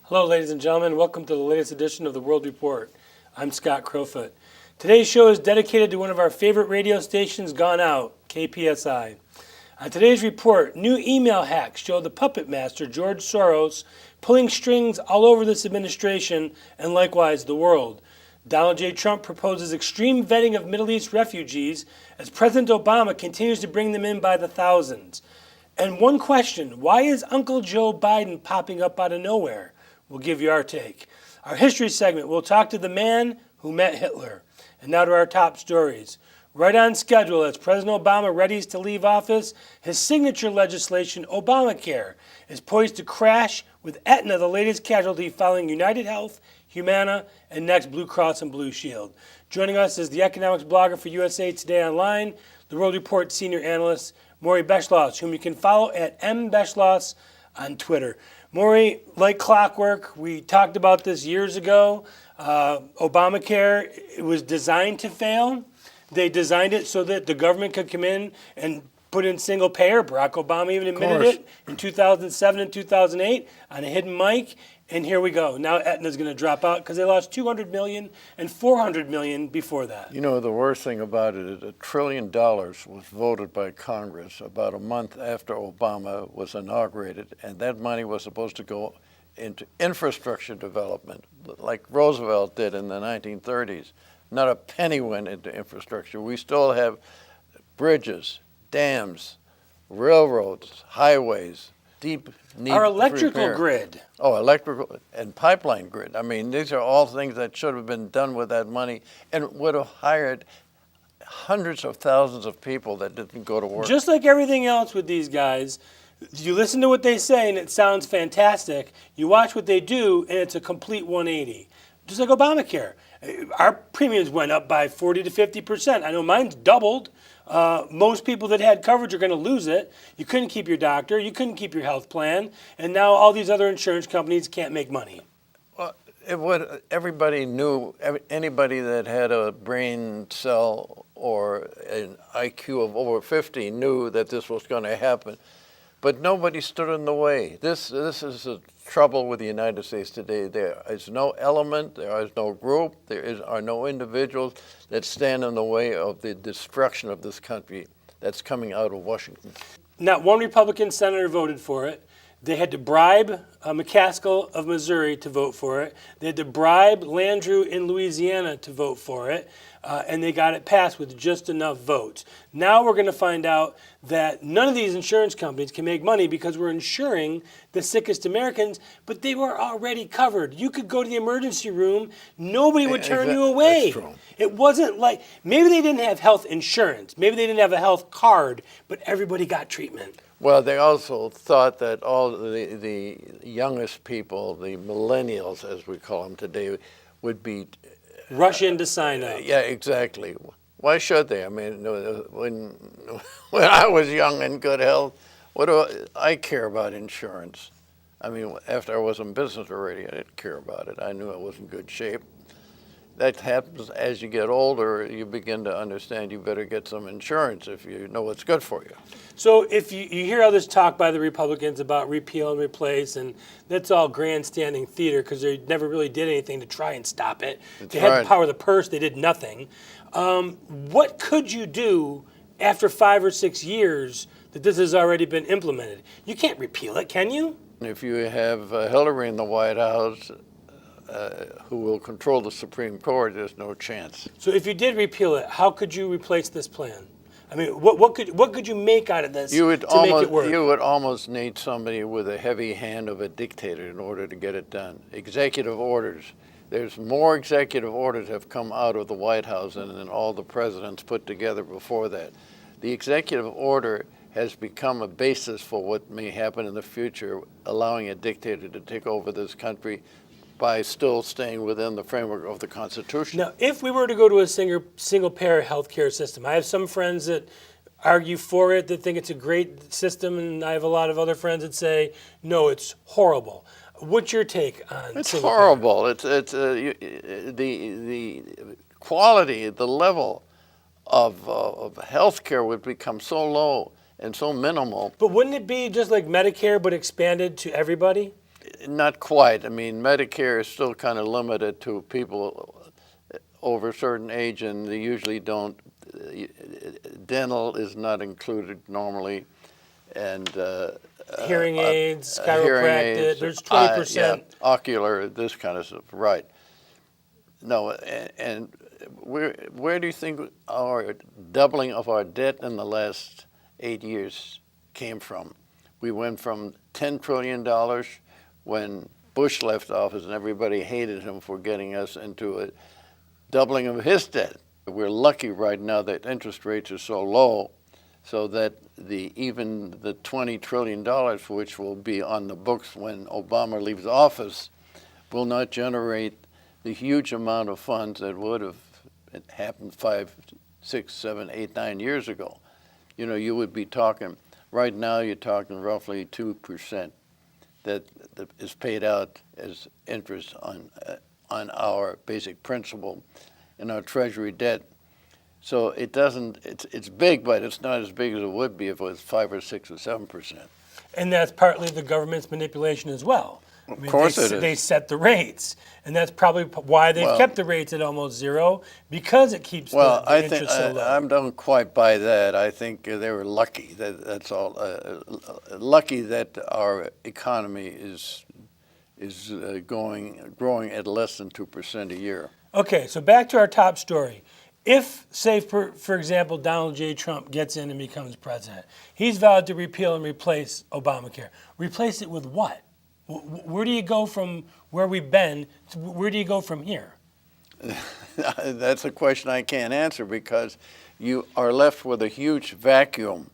Hello, ladies and gentlemen. Welcome to the latest edition of the World Report. I'm Scott Crowfoot. Today's show is dedicated to one of our favorite radio stations gone out, KPSI. On today's report, new email hacks show the puppet master, George Soros, pulling strings all over this administration and likewise the world. Donald J. Trump proposes extreme vetting of Middle East refugees as President Obama continues to bring them in by the thousands. And one question, why is Uncle Joe Biden popping up out of nowhere? We'll give you our take. Our history segment, we'll talk to the man who met Hitler. And now to our top stories. Right on schedule as President Obama readies to leave office, his signature legislation, Obamacare, is poised to crash with Aetna, the latest casualty following United Health, Humana, and next Blue Cross and Blue Shield. Joining us is the economics blogger for USA Today Online, the World Report senior analyst, Maury Beschloss, whom you can follow at mbeschloss on Twitter. Maury, like clockwork, we talked about this years ago. Obamacare, it was designed to fail. They designed it so that the government could come in and put in single payer. Barack Obama even admitted it in 2007 and 2008 on a hidden mic. And here we go. Now Aetna's going to drop out because they lost $200 million and $400 million before that. You know, the worst thing about it is $1 trillion was voted by Congress about a month after Obama was inaugurated, and that money was supposed to go into infrastructure development, like Roosevelt did in the 1930s. Not a penny went into infrastructure. We still have bridges, dams, railroads, highways, deep need Our electrical repair. grid. Oh, electrical and pipeline grid. I mean, these are all things that should have been done with that money and would have hired hundreds of thousands of people that didn't go to work. Just like everything else with these guys, you listen to what they say and it sounds fantastic. You watch what they do and it's a complete 180. Just like Obamacare. Our premiums went up by 40 to 50%. I know mine's doubled. Most people that had coverage are going to lose it. You couldn't keep your doctor. You couldn't keep your health plan. And now all these other insurance companies can't make money. Well, everybody knew, anybody that had a brain cell or an IQ of over 50 knew that this was going to happen. But nobody stood in the way. This is the trouble with the United States today. There is no element, there is no group, are no individuals that stand in the way of the destruction of this country that's coming out of Washington. Not one Republican senator voted for it. They had to bribe McCaskill of Missouri to vote for it. They had to bribe Landrieu in Louisiana to vote for it. And they got it passed with just enough votes. Now we're going to find out that none of these insurance companies can make money because we're insuring the sickest Americans, but they were already covered. You could go to the emergency room, nobody would turn you away. That's true. It wasn't like, maybe they didn't have health insurance, maybe they didn't have a health card, but everybody got treatment. Well, they also thought that all the youngest people, the millennials as we call them today, would be Rush in to sign up. Yeah, exactly. Why should they? I mean, when I was young and good health, what do I care about insurance? I mean, after I was in business already, I didn't care about it. I knew I was in good shape. That happens as you get older. You begin to understand you better get some insurance if you know what's good for you. So if you hear all this talk by the Republicans about repeal and replace, and that's all grandstanding theater because they never really did anything to try and stop it. They had the power of the purse. They did nothing. What could you do after 5 or 6 years that this has already been implemented? You can't repeal it, can you? If you have Hillary in the White House, who will control the Supreme Court, there's no chance. So if you did repeal it, how could you replace this plan? I mean, what could you make out of this to make it work? You would almost need somebody with a heavy hand of a dictator in order to get it done. Executive orders. There's more executive orders have come out of the White House than all the presidents put together before that. The executive order has become a basis for what may happen in the future, allowing a dictator to take over this country by still staying within the framework of the Constitution. Now, if we were to go to a single-payer healthcare system, I have some friends that argue for it, that think it's a great system, and I have a lot of other friends that say, no, it's horrible. What's your take on It's single horrible. It's the quality, the level of health care would become so low and so minimal. But wouldn't it be just like Medicare but expanded to everybody? Not quite. I mean, Medicare is still kind of limited to people over a certain age, and they usually don't. Dental is not included normally, and Hearing aids, hearing chiropractic, aids, there's 20%. yeah, ocular, this kind of stuff. Right. No, and where do you think our doubling of our debt in the last 8 years came from? We went from $10 trillion when Bush left office and everybody hated him for getting us into a doubling of his debt. We're lucky right now that interest rates are so low so that even the $20 trillion, which will be on the books when Obama leaves office, will not generate the huge amount of funds that would have happened 5, 6, 7, 8, 9 years ago. You know, you would be talking, right now you're talking roughly 2% that is paid out as interest on our basic principal in our Treasury debt. So it doesn't, it's big, but it's not as big as it would be if it was 5 or 6 or 7%. And that's partly the government's manipulation as well. I mean, Of course it is. They set the rates, and that's probably why they've kept the rates at almost zero, because it keeps the interest so low. I don't quite buy that. I think they were lucky. That's all. Lucky that our economy is growing at less than 2% a year. Okay, so back to our top story. If, say, for example, Donald J. Trump gets in and becomes president, he's vowed to repeal and replace Obamacare. Replace it with what? Where do you go from where we've been to where do you go from here? That's a question I can't answer because you are left with a huge vacuum.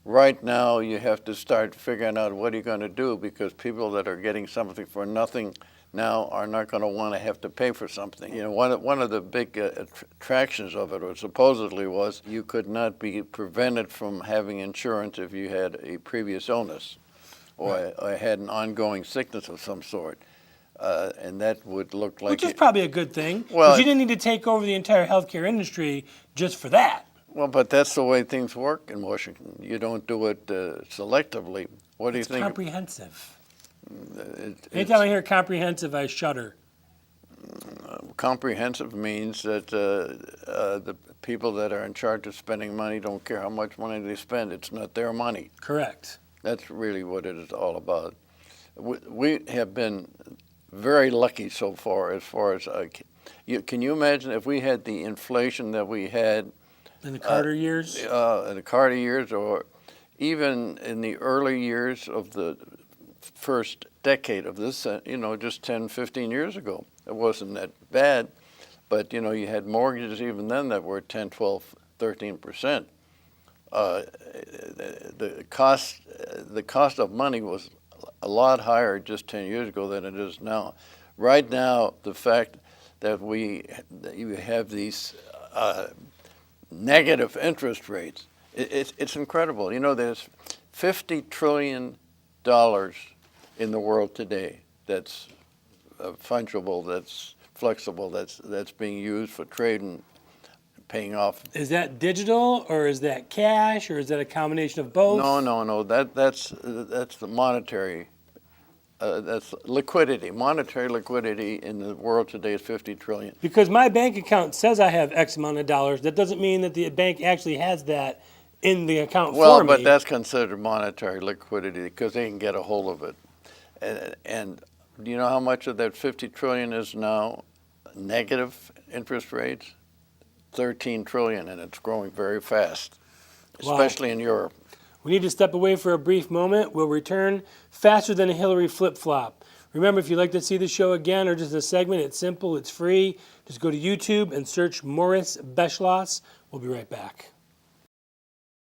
Right now, you have to start figuring out what you're going to do because people that are getting something for nothing now are not going to want to have to pay for something. You know, one of the big attractions of it, or supposedly, was you could not be prevented from having insurance if you had a previous illness or had an ongoing sickness of some sort. And that would look like... Which is probably a good thing, well, because you didn't need to take over the entire healthcare industry just for that. Well, but that's the way things work in Washington. You don't do it selectively. What do you think? It's comprehensive. Anytime I hear comprehensive, I shudder. Comprehensive means that the people that are in charge of spending money don't care how much money they spend. It's not their money. Correct. That's really what it is all about. We have been very lucky so far as can you imagine if we had the inflation that we had in the Carter years? In the Carter years, or even in the early years of the first decade of this, just 10, 15 years ago. It wasn't that bad, but, you had mortgages even then that were 10, 12, 13%. The cost of money was a lot higher just 10 years ago than it is now. Right now, the fact that you have these negative interest rates, it's incredible. There's $50 trillion in the world today that's fungible, that's flexible, that's being used for trade and paying off. Is that digital, or is that cash, or is that a combination of both? No. That's the monetary. That's liquidity. Monetary liquidity in the world today is $50 trillion. Because my bank account says I have X amount of dollars. That doesn't mean that the bank actually has that in the account for me. Well, but that's considered monetary liquidity because they can get a hold of it. And do you know how much of that $50 trillion is now negative interest rates? 13 trillion, and it's growing very fast, especially in Europe. We need to step away for a brief moment. We'll return faster than a Hillary flip-flop. Remember, if you'd like to see the show again or just a segment, it's simple, it's free. Just go to YouTube and search Morris Beschloss. We'll be right back.